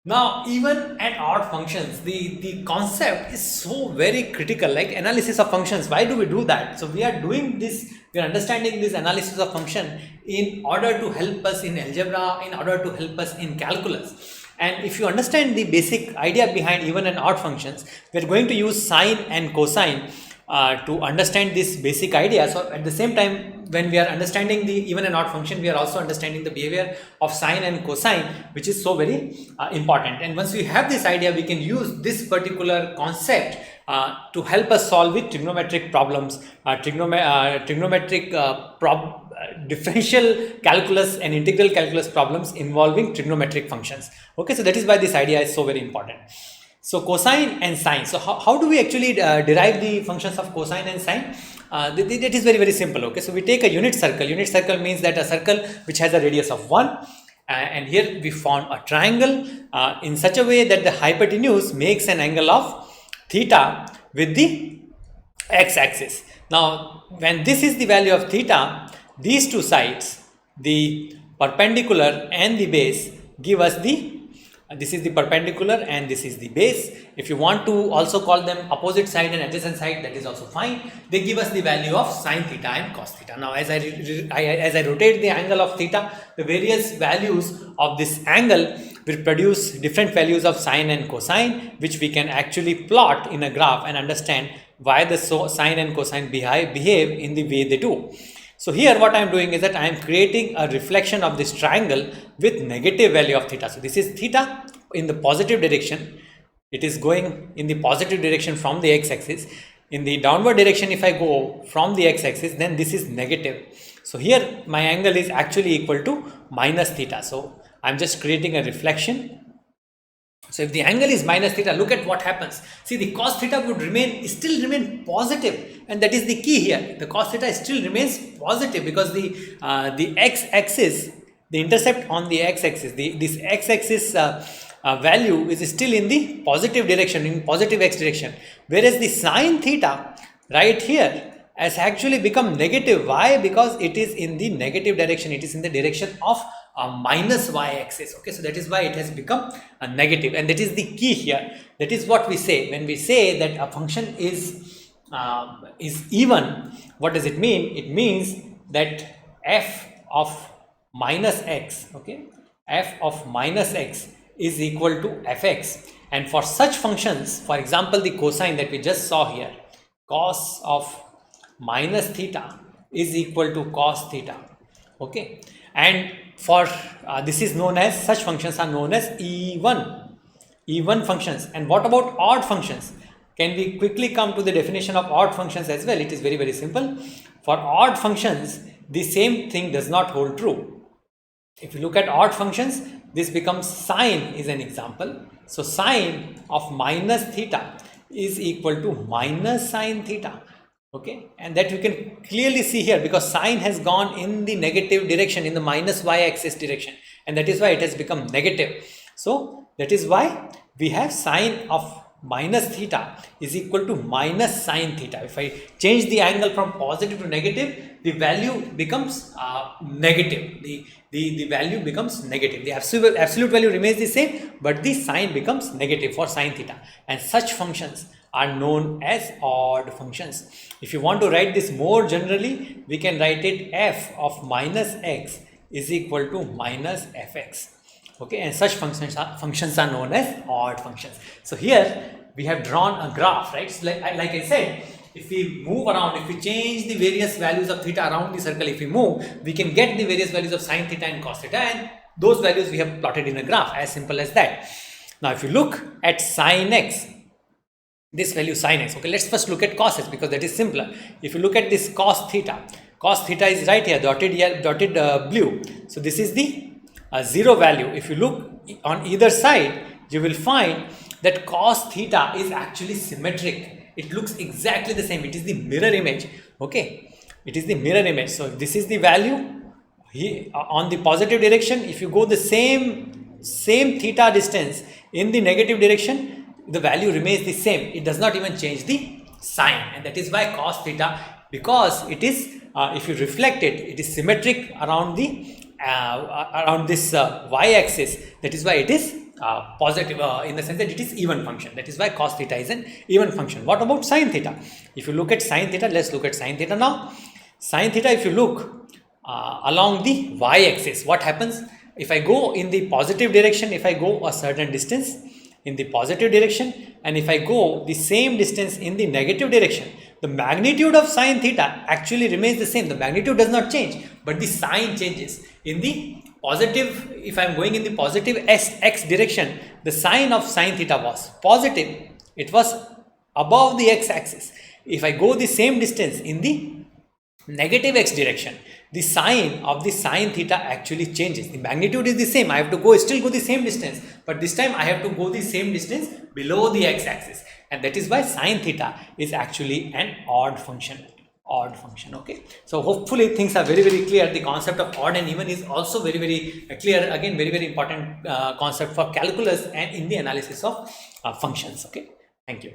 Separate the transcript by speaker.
Speaker 1: Now, even at odd functions, the concept is so very critical, like analysis of functions. Why do we do that? So we are doing this, we are understanding this analysis of function in order to help us in algebra, in order to help us in calculus. And if you understand the basic idea behind even and odd functions, we are going to use sine and cosine to understand this basic idea. So at the same time, when we are understanding the even and odd function, we are also understanding the behavior of sine and cosine, which is so very important. And once we have this idea, we can use this particular concept to help us solve with trigonometric problems, differential calculus and integral calculus problems involving trigonometric functions. Okay, so that is why this idea is so very important. So cosine and sine. So how do we actually derive the functions of cosine and sine? That is very, very simple. Okay, so we take a unit circle. Unit circle means that a circle which has a radius of 1, and here we form a triangle in such a way that the hypotenuse makes an angle of theta with the x-axis. Now, when this is the value of theta, these two sides, the perpendicular and the base, give us the this is the perpendicular and this is the base. If you want to also call them opposite side and adjacent side, that is also fine. They give us the value of sine theta and cos theta. Now, as I rotate the angle of theta, the various values of this angle will produce different values of sine and cosine, which we can actually plot in a graph and understand why the sine and cosine behave in the way they do. So here what I am doing is that I am creating a reflection of this triangle with negative value of theta. So this is theta in the positive direction. It is going in the positive direction from the x-axis. In the downward direction, if I go from the x-axis, then this is negative. So here my angle is actually equal to minus theta. So I am just creating a reflection. So if the angle is minus theta, look at what happens. See, the cos theta would still remain positive, and that is the key here. The cos theta still remains positive because the x-axis, the intercept on the x-axis, this x-axis value is still in the positive direction, in positive x direction. Whereas the sine theta right here has actually become negative. Why? Because it is in the negative direction. It is in the direction of minus y-axis. Okay, so that is why it has become a negative, and that is the key here. That is what we say when we say that a function is even. What does it mean? It means that f of minus x, okay, f of minus x is equal to fx. And for such functions, for example, the cosine that we just saw here, cos of minus theta is equal to cos theta. Okay, and for this is known as, such functions are known as even functions. And what about odd functions? Can we quickly come to the definition of odd functions as well? It is very, very simple. For odd functions, the same thing does not hold true. If you look at odd functions, this becomes sine is an example. So sine of minus theta is equal to minus sine theta. Okay, and that you can clearly see here because sine has gone in the negative direction, in the minus y-axis direction, and that is why it has become negative. So that is why we have sine of minus theta is equal to minus sine theta. If I change the angle from positive to negative, the value becomes negative. The value becomes negative. The absolute value remains the same, but the sign becomes negative for sine theta. And such functions are known as odd functions. If you want to write this more generally, we can write it f of minus x is equal to minus fx. Okay, and such functions are known as odd functions. So here we have drawn a graph, right? So like I said, if we move around, if we change the various values of theta around the circle, if we move, we can get the various values of sine theta and cos theta, and those values we have plotted in a graph, as simple as that. Now if you look at sine x, this value sine x, okay, let's first look at cos x because that is simpler. If you look at this cos theta is right here, dotted blue. So this is the 0 value. If you look on either side, you will find that cos theta is actually symmetric. It looks exactly the same. It is the mirror image. Okay, it is the mirror image. So if this is the value here on the positive direction, if you go the same theta distance in the negative direction, the value remains the same. It does not even change the sign, and that is why cos theta, because it is if you reflect it, it is symmetric around the around this y-axis. That is why it is positive in the sense that it is even function. That is why cos theta is an even function. What about sine theta? If you look at sine theta, let's look at sine theta now. Sine theta, if you look along the y-axis, what happens? If I go in the positive direction, if I go a certain distance in the positive direction, and if I go the same distance in the negative direction, the magnitude of sine theta actually remains the same. The magnitude does not change, but the sign changes. In the positive, if I am going in the positive x direction, the sign of sine theta was positive. It was above the x-axis. If I go the same distance in the negative x direction, the sign of the sine theta actually changes. The magnitude is the same. I have to still go the same distance, but this time I have to go the same distance below the x-axis, and that is why sine theta is actually an odd function. Okay, so hopefully things are very clear. The concept of odd and even is also very clear. Again, very important concept for calculus and in the analysis of functions. Okay, thank you.